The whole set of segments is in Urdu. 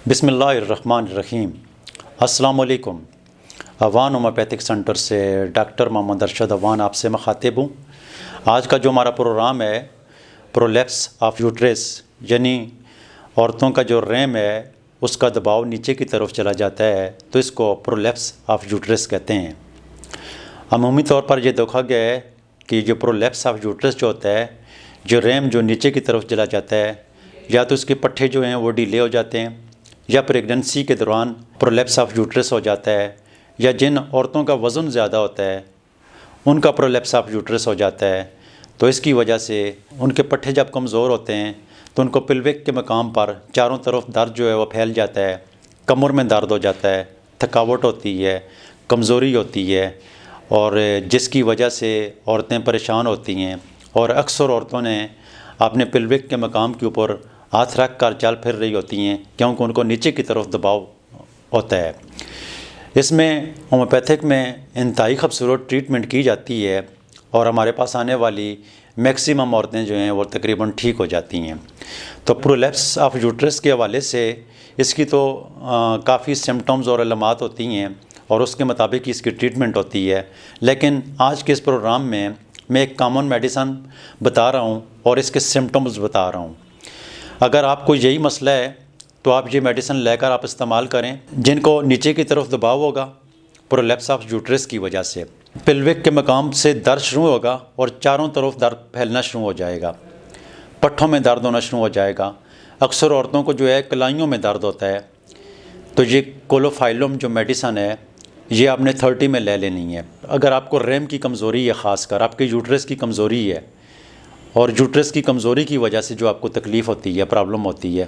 بسم اللہ الرحمن الرحیم۔ السلام علیکم۔ اوان ہومیوپیتھک سینٹر سے ڈاکٹر محمد ارشد اوان آپ سے مخاطب ہوں۔ آج کا جو ہمارا پروگرام ہے پرولیپس آف یوٹرس، یعنی عورتوں کا جو رحم ہے اس کا دباؤ نیچے کی طرف چلا جاتا ہے تو اس کو پرولیپس آف یوٹرس کہتے ہیں۔ عمومی طور پر یہ دیکھا گیا ہے کہ جو پرولیپس آف یوٹرس جو ہوتا ہے، جو رحم جو نیچے کی طرف چلا جاتا ہے، یا تو اس کے پٹھے جو ہیں وہ ڈیلے ہو جاتے ہیں، یا پریگننسی کے دوران پرولیپس آف یوٹرس ہو جاتا ہے، یا جن عورتوں کا وزن زیادہ ہوتا ہے ان کا پرولیپس آف یوٹرس ہو جاتا ہے، تو اس کی وجہ سے ان کے پٹھے جب کمزور ہوتے ہیں تو ان کو پلوک کے مقام پر چاروں طرف درد جو ہے وہ پھیل جاتا ہے، کمر میں درد ہو جاتا ہے، تھکاوٹ ہوتی ہے، کمزوری ہوتی ہے، اور جس کی وجہ سے عورتیں پریشان ہوتی ہیں، اور اکثر عورتوں نے اپنے پلوک کے مقام کے اوپر ہاتھ رکھ کر چل پھر رہی ہوتی ہیں کیونکہ ان کو نیچے کی طرف دباؤ ہوتا ہے۔ اس میں ہومیوپیتھک میں انتہائی خوبصورت ٹریٹمنٹ کی جاتی ہے اور ہمارے پاس آنے والی میکسیمم عورتیں جو ہیں وہ تقریباً ٹھیک ہو جاتی ہیں۔ تو پرولیپس آف یوٹرس کے حوالے سے اس کی تو کافی سمٹمز اور علامات ہوتی ہیں اور اس کے مطابق اس کی ٹریٹمنٹ ہوتی ہے، لیکن آج کے اس پروگرام میں ایک کامن میڈیسن بتا رہا ہوں اور اس کے سمٹمز بتا رہا ہوں۔ اگر آپ کو یہی مسئلہ ہے تو آپ یہ میڈیسن لے کر آپ استعمال کریں۔ جن کو نیچے کی طرف دباؤ ہوگا پرولیپس آف یوٹرس کی وجہ سے، پلوک کے مقام سے درد شروع ہوگا اور چاروں طرف درد پھیلنا شروع ہو جائے گا، پٹھوں میں درد ہونا شروع ہو جائے گا، اکثر عورتوں کو جو ہے کلائیوں میں درد ہوتا ہے، تو یہ کولوفائلم جو میڈیسن ہے یہ آپ نے 30 میں لے لینی ہے۔ اگر آپ کو رحم کی کمزوری ہے، خاص کر آپ کے یوٹرس کی کمزوری ہے، اور یوٹرس کی کمزوری کی وجہ سے جو آپ کو تکلیف ہوتی ہے، پرابلم ہوتی ہے،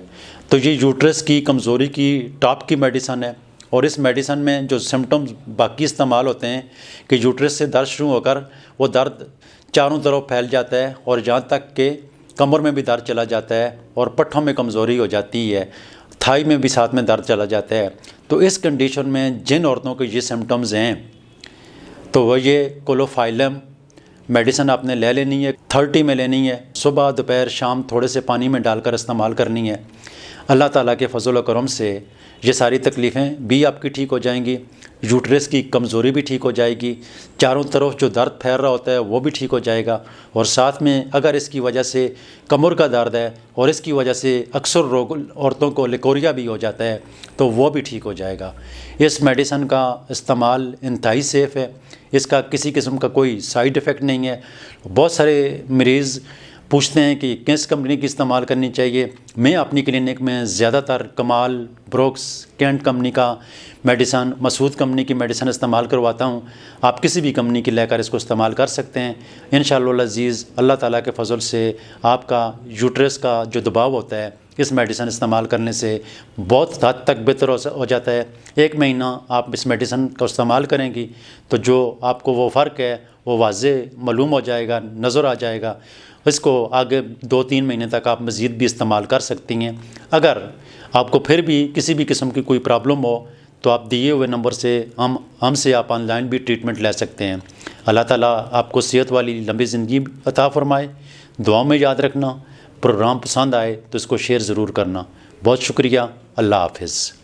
تو یہ یوٹرس کی کمزوری کی ٹاپ کی میڈیسن ہے۔ اور اس میڈیسن میں جو سمٹمز باقی استعمال ہوتے ہیں کہ یوٹرس سے درد شروع ہو کر وہ درد چاروں طرف پھیل جاتا ہے اور جہاں تک کہ کمر میں بھی درد چلا جاتا ہے اور پٹھوں میں کمزوری ہو جاتی ہے، تھائی میں بھی ساتھ میں درد چلا جاتا ہے۔ تو اس کنڈیشن میں جن عورتوں کے یہ سمٹمز ہیں تو وہ یہ کولوفائلم میڈیسن آپ نے لے لینی ہے، 30 میں لینی ہے، صبح دوپہر شام تھوڑے سے پانی میں ڈال کر استعمال کرنی ہے۔ اللہ تعالیٰ کے فضل و کرم سے یہ ساری تکلیفیں بھی آپ کی ٹھیک ہو جائیں گی، یوٹرس کی کمزوری بھی ٹھیک ہو جائے گی، چاروں طرف جو درد پھیل رہا ہوتا ہے وہ بھی ٹھیک ہو جائے گا، اور ساتھ میں اگر اس کی وجہ سے کمر کا درد ہے اور اس کی وجہ سے اکثر عورتوں کو لیکوریا بھی ہو جاتا ہے تو وہ بھی ٹھیک ہو جائے گا۔ اس میڈیسن کا استعمال انتہائی سیف ہے، اس کا کسی قسم کا کوئی سائیڈ ایفیکٹ نہیں ہے۔ بہت سارے مریض پوچھتے ہیں کہ کس کمپنی کی استعمال کرنی چاہیے۔ میں اپنی کلینک میں زیادہ تر کمال، بروکس، کینٹ کمپنی کا میڈیسن، مسعود کمپنی کی میڈیسن استعمال کرواتا ہوں۔ آپ کسی بھی کمپنی کی لے کر اس کو استعمال کر سکتے ہیں۔ انشاءاللہ العزیز اللہ تعالیٰ کے فضل سے آپ کا یوٹرس کا جو دباؤ ہوتا ہے اس میڈیسن استعمال کرنے سے بہت حد تک بہتر ہو جاتا ہے۔ 1 مہینہ آپ اس میڈیسن کا استعمال کریں گی تو جو آپ کو وہ فرق ہے وہ واضح معلوم ہو جائے گا، نظر آ جائے گا۔ اس کو آگے 2-3 مہینے تک آپ مزید بھی استعمال کر سکتی ہیں۔ اگر آپ کو پھر بھی کسی بھی قسم کی کوئی پرابلم ہو تو آپ دیے ہوئے نمبر سے ہم سے آپ آن لائن بھی ٹریٹمنٹ لے سکتے ہیں۔ اللہ تعالیٰ آپ کو صحت والی لمبی زندگی عطا فرمائے۔ دعاؤں میں یاد رکھنا۔ پروگرام پسند آئے تو اس کو شیئر ضرور کرنا۔ بہت شکریہ۔ اللہ حافظ۔